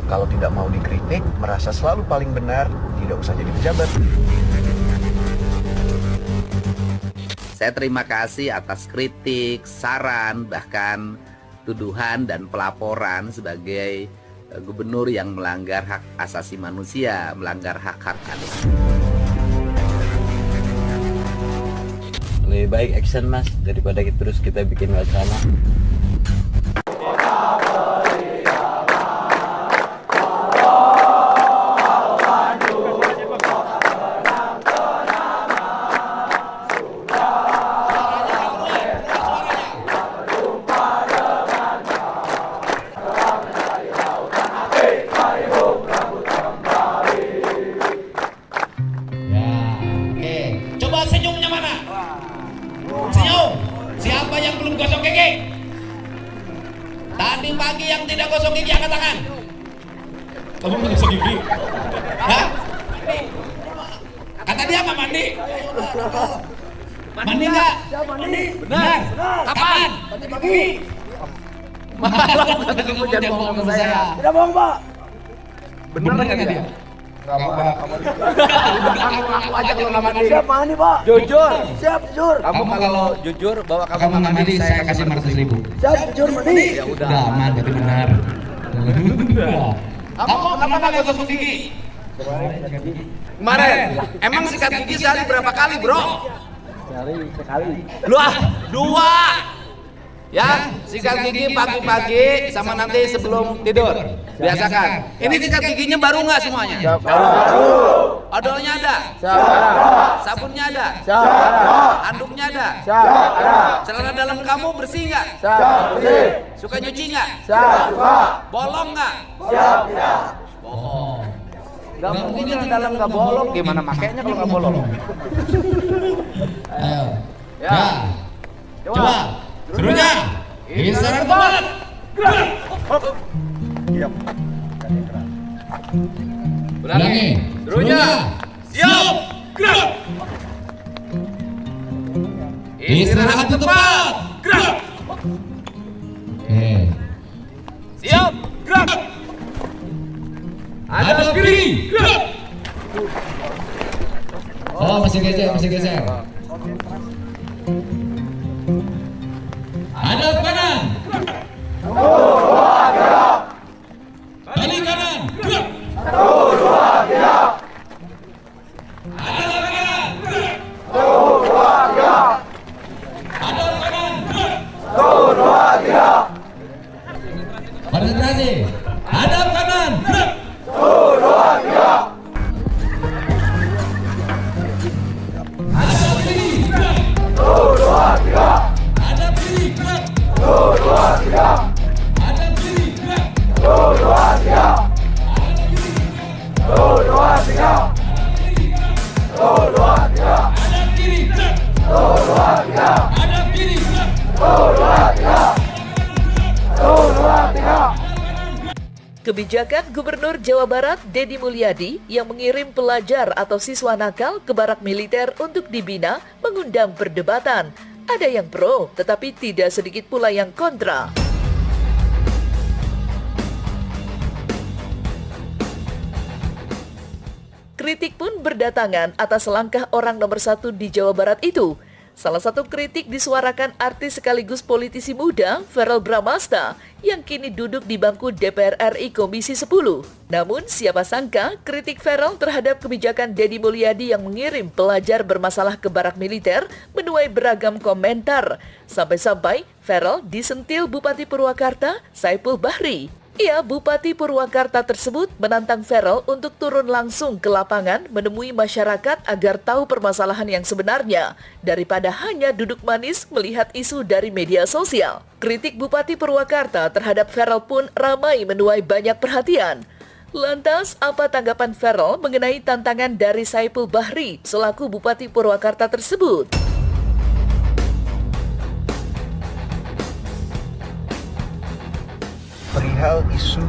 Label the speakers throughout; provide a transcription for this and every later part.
Speaker 1: Kalau tidak mau dikritik, merasa selalu paling benar, tidak usah jadi pejabat.
Speaker 2: Saya terima kasih atas kritik, saran, bahkan tuduhan dan pelaporan sebagai gubernur yang melanggar hak asasi manusia, melanggar hak-hak anak.
Speaker 3: Lebih baik action mas daripada terus kita bikin wacana.
Speaker 4: Senyumnya mana? Senyum. Siapa yang belum gosok gigi? Tadi pagi yang tidak gosok gigi angkat tangan. Kamu mau gosok gigi? Hah? Kata dia nggak mandi. Mandi nggak? Mandi. Benar. Kapan? Tadi pagi. Malam kamu jangan bohong sama saya.
Speaker 5: Tidak bohong pak.
Speaker 4: Benar nggak dia?
Speaker 5: Aku aja kalau nggak mandi. Siap mandi pak.
Speaker 3: Jujur.
Speaker 5: Siap jujur.
Speaker 3: Kamu kalau jujur bahwa kamu nggak mandi, saya kasih 500.000.
Speaker 5: Siap jujur mandi.
Speaker 3: Ya udah.
Speaker 4: Udah aman, berarti benar. Kamu kenapa nggak gosok gigi?
Speaker 2: Kemarin, emang sikat gigi sehari berapa kali, bro?
Speaker 5: Sekali.
Speaker 2: Lu ah, 2. Ya, sikat gigi pagi-pagi sama nanti sebelum tidur. Biasakan. Ini sikat giginya baru nggak semuanya? Odolnya ada? Sabunnya ada? Handuknya ada? Celana dalam kamu bersih nggak? Suka nyuci nggak? Bolong nggak? Bohong.
Speaker 3: Gak mungkin celana dalam nggak bolong. Gimana makainya kalau nggak bolong?
Speaker 4: Ayo.
Speaker 3: Ya.
Speaker 4: Coba. Serunya. Istirahat tempat. Ulangi. Serunya. Siap. Gerak. Istirahat di tempat. Gerak. Oke. Siap. Gerak. Hadap kiri. Gerak. Oh, masih geser, masih geser. Hadap kanan. Balik kanan. Gerak. Hadap kanan. Hadap kanan. Konsentrasi. Hadap kanan. Gerak. Hadap kiri. Gerak. Hadap kiri. Gerak. Hadap kiri. Gerak. Hadap kiri. Gerak. Hadap kiri. Gerak.
Speaker 6: Kebijakan Gubernur Jawa Barat Deddy Mulyadi yang mengirim pelajar atau siswa nakal ke barak militer untuk dibina mengundang perdebatan. Ada yang pro, tetapi tidak sedikit pula yang kontra. Kritik pun berdatangan atas langkah orang nomor 1 di Jawa Barat itu. Salah satu kritik disuarakan artis sekaligus politisi muda, Verrel Bramasta, yang kini duduk di bangku DPR RI Komisi 10. Namun, siapa sangka kritik Verrel terhadap kebijakan Deddy Mulyadi yang mengirim pelajar bermasalah ke barak militer menuai beragam komentar. Sampai-sampai Verrel disentil Bupati Purwakarta, Saipul Bahri. Bupati Purwakarta tersebut menantang Verrel untuk turun langsung ke lapangan menemui masyarakat agar tahu permasalahan yang sebenarnya, daripada hanya duduk manis melihat isu dari media sosial. Kritik Bupati Purwakarta terhadap Verrel pun ramai menuai banyak perhatian. Lantas, apa tanggapan Verrel mengenai tantangan dari Saipul Bahri selaku Bupati Purwakarta tersebut?
Speaker 1: Perihal isu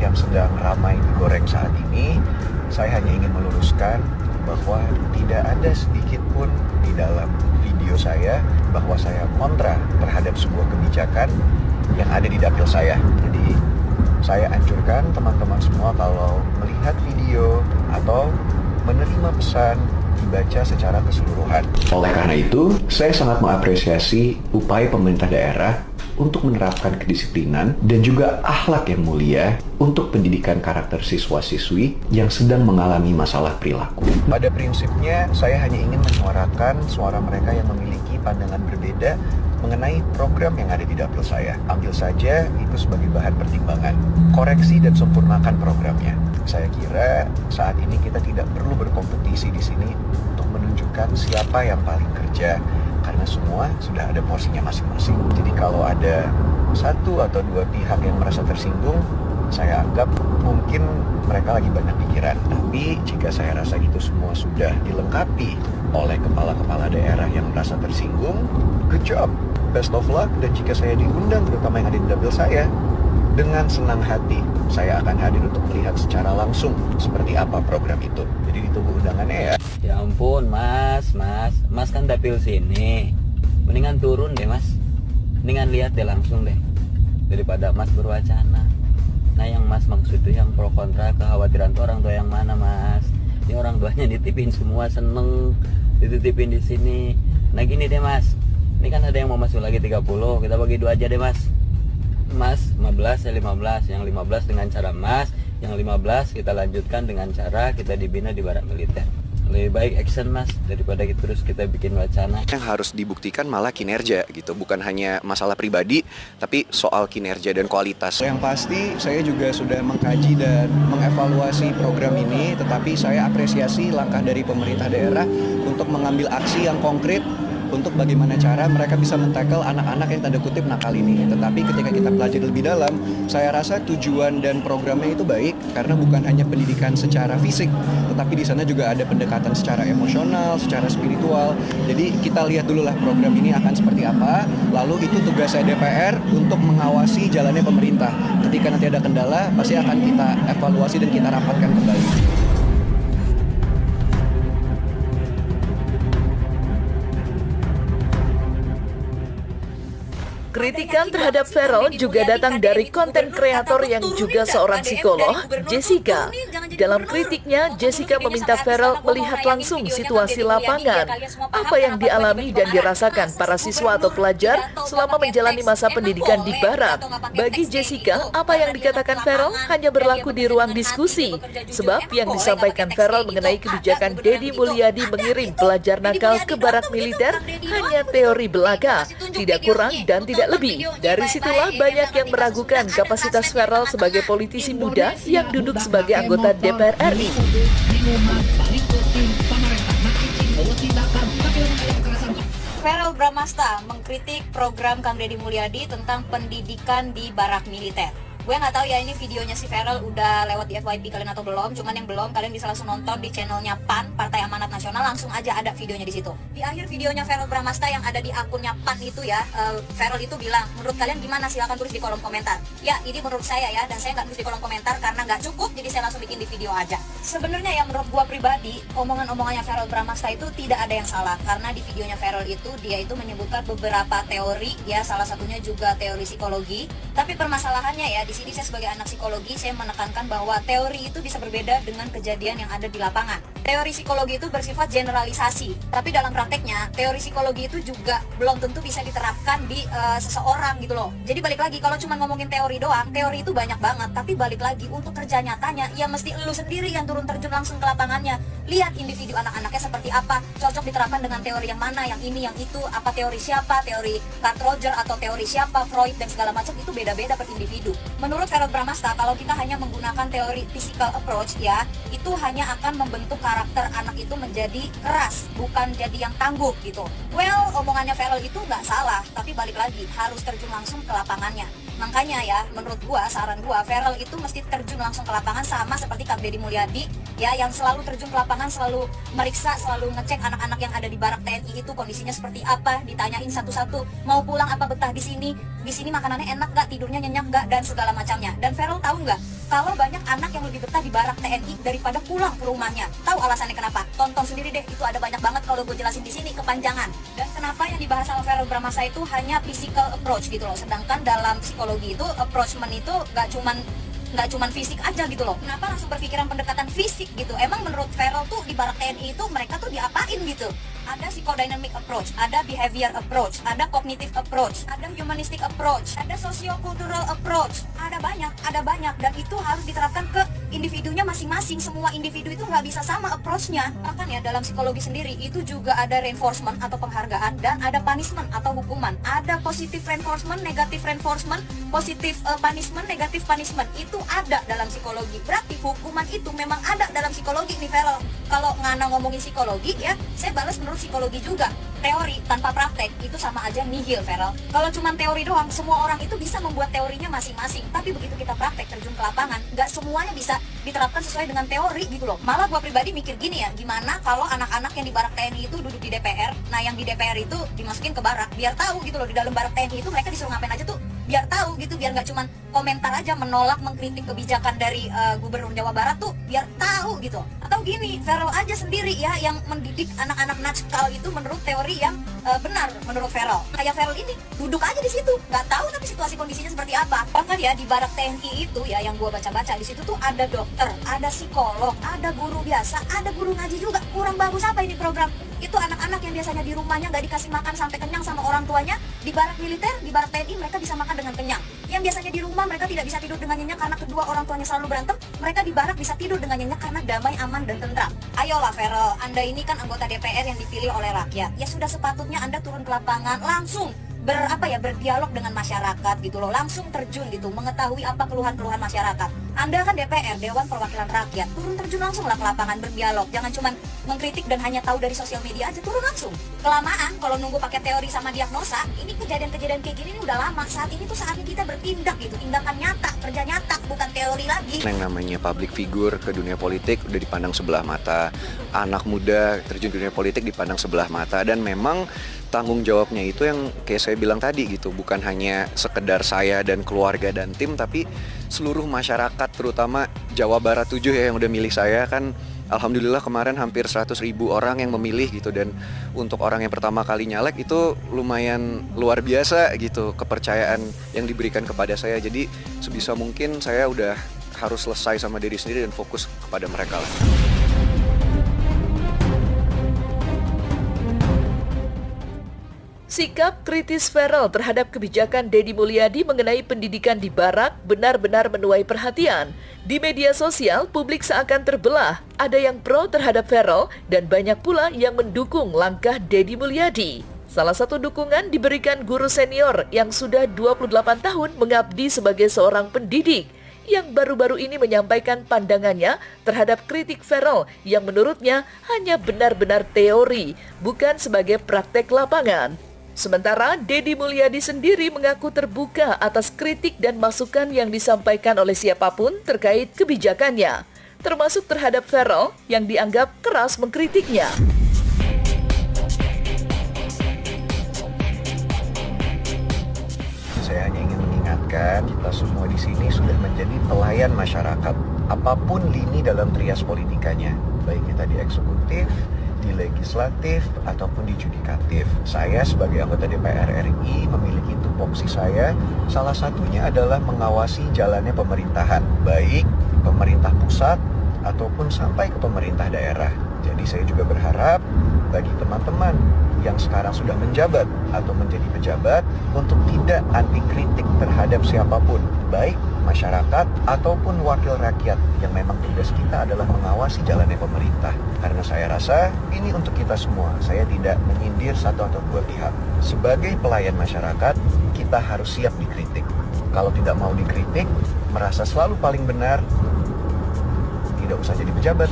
Speaker 1: yang sedang ramai digoreng saat ini, saya hanya ingin meluruskan bahwa tidak ada sedikit pun di dalam video saya bahwa saya kontra terhadap sebuah kebijakan yang ada di dapil saya. Jadi Saya anjurkan teman-teman semua kalau melihat video atau menerima pesan dibaca secara keseluruhan. Oleh karena itu, saya sangat mengapresiasi upaya pemerintah daerah untuk menerapkan kedisiplinan dan juga akhlak yang mulia untuk pendidikan karakter siswa-siswi yang sedang mengalami masalah perilaku. Pada prinsipnya, saya hanya ingin menyuarakan suara mereka yang memiliki pandangan berbeda mengenai program yang ada di dapil saya. Ambil saja itu sebagai bahan pertimbangan. Koreksi dan sempurnakan programnya. Saya kira saat ini kita tidak perlu berkompetisi di sini untuk menunjukkan siapa yang paling kerja, karena semua sudah ada porsinya masing-masing. Jadi kalau ada satu atau dua pihak yang merasa tersinggung, saya anggap mungkin mereka lagi banyak pikiran. Tapi jika saya rasa itu semua sudah dilengkapi oleh kepala-kepala daerah yang merasa tersinggung, good job, best of luck. Dan jika saya diundang, terutama yang ada di dapil saya, dengan senang hati saya akan hadir untuk melihat secara langsung seperti apa program itu. Jadi ditunggu undangannya ya.
Speaker 3: Ya ampun mas kan dapil sini, mendingan turun deh mas, mendingan lihat deh langsung deh daripada mas berwacana. Nah yang mas maksud itu yang pro kontra, kekhawatiran tuh orang tua yang mana mas? Ini orang tuanya dititipin semua, seneng dititipin di sini. Nah gini deh mas, ini kan ada yang mau masuk lagi 30, kita bagi 2 aja deh mas. Mas 15 ya 15, yang 15 dengan cara mas, yang 15 kita lanjutkan dengan cara kita dibina di barak militer. Lebih baik action mas daripada terus kita bikin wacana.
Speaker 1: Yang harus dibuktikan malah kinerja gitu, bukan hanya masalah pribadi tapi soal kinerja dan kualitas. Yang pasti saya juga sudah mengkaji dan mengevaluasi program ini, tetapi saya apresiasi langkah dari pemerintah daerah untuk mengambil aksi yang konkret untuk bagaimana cara mereka bisa men-tackle anak-anak yang tanda kutip nakal ini. Tetapi ketika kita pelajari lebih dalam, saya rasa tujuan dan programnya itu baik karena bukan hanya pendidikan secara fisik, tetapi di sana juga ada pendekatan secara emosional, secara spiritual. Jadi kita lihat dulu lah program ini akan seperti apa, lalu itu tugas saya DPR untuk mengawasi jalannya pemerintah. Ketika nanti ada kendala, pasti akan kita evaluasi dan kita rapatkan kembali.
Speaker 6: Kritikan terhadap Feral juga datang dari konten kreator yang juga seorang psikolog, Jessica. Dalam kritiknya, Jessica meminta Feral melihat langsung situasi lapangan, apa yang dialami dan dirasakan para siswa atau pelajar selama menjalani masa pendidikan di Barat. Bagi Jessica, apa yang dikatakan Feral hanya berlaku di ruang diskusi, sebab yang disampaikan Feral mengenai kebijakan Deddy Mulyadi mengirim pelajar nakal ke barak militer hanya teori belaka, tidak kurang dan tidak lebih. Dari situlah banyak yang meragukan kapasitas Feral sebagai politisi muda yang duduk sebagai anggota DPR RI.
Speaker 7: Feral Bramasta mengkritik program Kang Deddy Mulyadi tentang pendidikan di barak militer. Gue nggak tahu ya ini videonya si Feral udah lewat di FYP kalian atau belum. Cuman yang belum, kalian bisa langsung nonton di channelnya PAN, Partai Amanat Nasional, langsung aja ada videonya di situ. Di akhir videonya Feral Bramasta yang ada di akunnya PAN itu ya, Feral itu bilang, menurut kalian gimana? Silahkan tulis di kolom komentar. Ya, ini menurut saya ya, dan saya nggak tulis di kolom komentar karena nggak cukup, jadi saya langsung bikin di video aja. Sebenarnya ya menurut gue pribadi, omongan-omongannya Feral Bramasta itu tidak ada yang salah, karena di videonya Feral itu dia itu menyebutkan beberapa teori ya, salah satunya juga teori psikologi. Tapi permasalahannya ya, di sini saya sebagai anak psikologi, saya menekankan bahwa teori itu bisa berbeda dengan kejadian yang ada di lapangan. Teori psikologi itu bersifat generalisasi, tapi dalam prakteknya teori psikologi itu juga belum tentu bisa diterapkan di seseorang gitu loh. Jadi balik lagi, kalau cuma ngomongin teori doang, teori itu banyak banget, tapi balik lagi untuk kerja nyatanya ya mesti lu sendiri yang turun terjun langsung ke lapangannya. Lihat individu anak-anaknya seperti apa, cocok diterapkan dengan teori yang mana, yang ini, yang itu, apa teori siapa, teori Carl Rogers atau teori siapa, Freud dan segala macam, itu beda-beda per individu. Menurut Feral Bramasta, kalau kita hanya menggunakan teori physical approach ya, itu hanya akan membentuk karakter anak itu menjadi keras, bukan jadi yang tangguh gitu. Well, omongannya Feral itu nggak salah, tapi balik lagi harus terjun langsung ke lapangannya. Makanya ya, menurut gua, saran gua, Feral itu mesti terjun langsung ke lapangan sama seperti Kang Deddy Mulyadi ya, yang selalu terjun ke lapangan, selalu meriksa, selalu ngecek anak-anak yang ada di barak TNI itu kondisinya seperti apa, ditanyain satu-satu, mau pulang apa betah di sini makanannya enak gak, tidurnya nyenyak gak, dan segala macamnya. Dan Feral tahu nggak kalau banyak anak yang lebih betah di barak TNI daripada pulang ke rumahnya? Tahu alasannya kenapa? Tonton sendiri deh, itu ada banyak banget kalau gue jelasin di sini kepanjangan. Dan kenapa yang dibahas sama Feral Bramasta itu hanya physical approach gitu loh, sedangkan dalam psikologi itu approachment itu gak cuman nggak cuman fisik aja gitu loh. Kenapa langsung berpikiran pendekatan fisik gitu? Emang menurut Feral tuh di barak TNI itu mereka tuh diapain gitu? Ada psychodynamic approach, ada behavior approach, ada cognitive approach, ada humanistic approach, ada socio-cultural approach, ada banyak dan itu harus diterapkan ke individunya masing-masing. Semua individu itu nggak bisa sama approach-nya. Bahkan ya dalam psikologi sendiri itu juga ada reinforcement atau penghargaan dan ada punishment atau hukuman. Ada positive reinforcement, negative reinforcement, positive punishment, negative punishment. Itu ada dalam psikologi. Berarti hukuman itu memang ada dalam psikologi nih Feral. Kalau Ngana ngomongin psikologi ya, saya balas menurut psikologi juga. Teori tanpa praktek itu sama aja nihil, Feral. Kalau cuma teori doang, semua orang itu bisa membuat teorinya masing-masing. Tapi begitu kita praktek terjun ke lapangan, nggak semuanya bisa diterapkan sesuai dengan teori gitu loh. Malah gua pribadi mikir gini ya, gimana kalau anak-anak yang di barak TNI itu duduk di DPR, nah yang di DPR itu dimasukin ke barak, biar tahu gitu loh di dalam barak TNI itu mereka disuruh ngapain aja tuh, biar tahu gitu, biar nggak cuma komentar aja menolak mengkritik kebijakan dari Gubernur Jawa Barat tuh, biar tahu gitu. Atau gini, Feral aja sendiri ya yang mendidik anak-anak nakal itu menurut teori yang benar menurut Feral. Kayak Feral ini duduk aja di situ, nggak tahu tapi situasi kondisinya seperti apa. Bahkan ya di barak TNI itu ya yang gua baca-baca di situ tuh ada dokter, ada psikolog, ada guru biasa, ada guru ngaji juga. Kurang bagus apa ini program? Itu anak-anak yang biasanya di rumahnya nggak dikasih makan sampai kenyang sama orang tuanya, di barak militer, di barak TNI mereka bisa makan dengan kenyang. Yang biasanya di rumah mereka tidak bisa tidur dengan nyenyak karena kedua orang tuanya selalu berantem, mereka di barak bisa tidur dengan nyenyak karena damai, aman, dan tentram. Ayolah Feral, Anda ini kan anggota DPR yang dipilih oleh rakyat. Ya sudah sepatutnya Anda turun ke lapangan langsung berdialog dengan masyarakat gitu loh, langsung terjun gitu, mengetahui apa keluhan-keluhan masyarakat. Anda kan DPR, Dewan Perwakilan Rakyat, turun terjun langsung lah ke lapangan berdialog, jangan cuma mengkritik dan hanya tahu dari sosial media aja, turun langsung. Kelamaan kalau nunggu pakai teori sama diagnosa, ini kejadian-kejadian kayak gini ini udah lama. Saat ini tuh saatnya kita bertindak gitu, tindakan nyata, kerja nyata, bukan teori lagi.
Speaker 1: Yang namanya public figure ke dunia politik udah dipandang sebelah mata, anak muda terjun ke dunia politik dipandang sebelah mata, dan memang tanggung jawabnya itu yang kayak saya bilang tadi gitu, bukan hanya sekedar saya dan keluarga dan tim, tapi seluruh masyarakat, terutama Jawa Barat 7 ya yang udah milih saya kan. Alhamdulillah kemarin hampir 100.000 orang yang memilih gitu, dan untuk orang yang pertama kali nyalek itu lumayan luar biasa gitu kepercayaan yang diberikan kepada saya. Jadi sebisa mungkin saya udah harus selesai sama diri sendiri dan fokus kepada mereka lah.
Speaker 6: Sikap kritis Feral terhadap kebijakan Deddy Mulyadi mengenai pendidikan di barak benar-benar menuai perhatian. Di media sosial, publik seakan terbelah. Ada yang pro terhadap Feral dan banyak pula yang mendukung langkah Deddy Mulyadi. Salah satu dukungan diberikan guru senior yang sudah 28 tahun mengabdi sebagai seorang pendidik, yang baru-baru ini menyampaikan pandangannya terhadap kritik Feral yang menurutnya hanya benar-benar teori, bukan sebagai praktek lapangan. Sementara Deddy Mulyadi sendiri mengaku terbuka atas kritik dan masukan yang disampaikan oleh siapapun terkait kebijakannya, termasuk terhadap Feral yang dianggap keras mengkritiknya.
Speaker 1: Saya hanya ingin mengingatkan, kita semua di sini sudah menjadi pelayan masyarakat. Apapun lini dalam trias politikanya, baik kita di eksekutif, di legislatif, ataupun di judikatif. Saya sebagai anggota DPR RI memiliki tupoksi saya, salah satunya adalah mengawasi jalannya pemerintahan, baik pemerintah pusat ataupun sampai ke pemerintah daerah. Jadi saya juga berharap bagi teman-teman yang sekarang sudah menjabat atau menjadi pejabat untuk tidak anti kritik terhadap siapapun, baik masyarakat ataupun wakil rakyat, yang memang tugas kita adalah mengawasi jalannya pemerintah. Karena saya rasa ini untuk kita semua. Saya tidak menyindir satu atau dua pihak. Sebagai pelayan masyarakat, kita harus siap dikritik. Kalau tidak mau dikritik, merasa selalu paling benar, tidak usah jadi pejabat.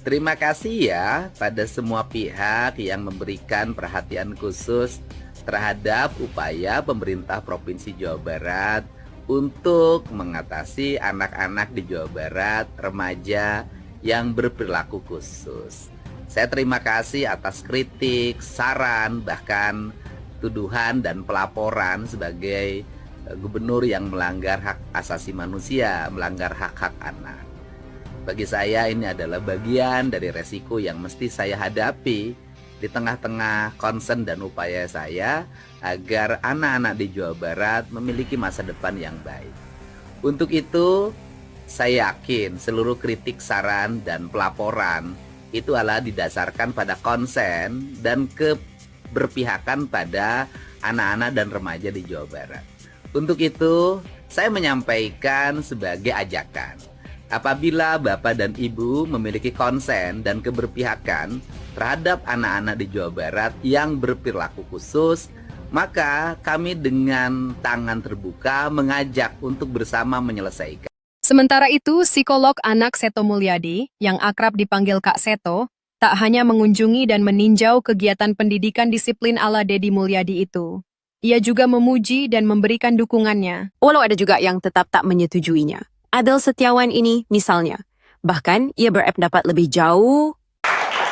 Speaker 2: Terima kasih ya pada semua pihak yang memberikan perhatian khusus terhadap upaya pemerintah Provinsi Jawa Barat untuk mengatasi anak-anak di Jawa Barat, remaja yang berperilaku khusus. Saya terima kasih atas kritik, saran, bahkan tuduhan dan pelaporan sebagai gubernur yang melanggar hak asasi manusia, melanggar hak-hak anak. Bagi saya ini adalah bagian dari resiko yang mesti saya hadapi di tengah-tengah concern dan upaya saya agar anak-anak di Jawa Barat memiliki masa depan yang baik. Untuk itu, saya yakin seluruh kritik, saran, dan pelaporan itu adalah didasarkan pada konsen dan keberpihakan pada anak-anak dan remaja di Jawa Barat. Untuk itu, saya menyampaikan sebagai ajakan. Apabila Bapak dan Ibu memiliki konsen dan keberpihakan terhadap anak-anak di Jawa Barat yang berperilaku khusus, maka kami dengan tangan terbuka mengajak untuk bersama menyelesaikan.
Speaker 8: Sementara itu, psikolog anak Seto Mulyadi, yang akrab dipanggil Kak Seto, tak hanya mengunjungi dan meninjau kegiatan pendidikan disiplin ala Dedi Mulyadi itu. Ia juga memuji dan memberikan dukungannya.
Speaker 9: Walau ada juga yang tetap tak menyetujuinya. Adel Setiawan ini misalnya. Bahkan ia berpendapat lebih jauh.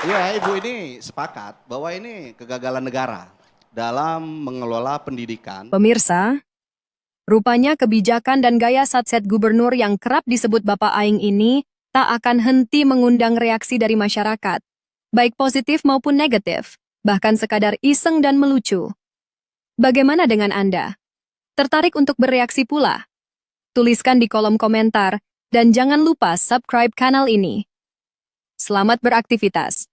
Speaker 10: Ya, Ibu ini sepakat bahwa ini kegagalan negara dalam mengelola pendidikan.
Speaker 8: Pemirsa, rupanya kebijakan dan gaya satset gubernur yang kerap disebut Bapak Aing ini tak akan henti mengundang reaksi dari masyarakat, baik positif maupun negatif, bahkan sekadar iseng dan melucu. Bagaimana dengan Anda? Tertarik untuk bereaksi pula? Tuliskan di kolom komentar, dan jangan lupa subscribe kanal ini. Selamat beraktivitas.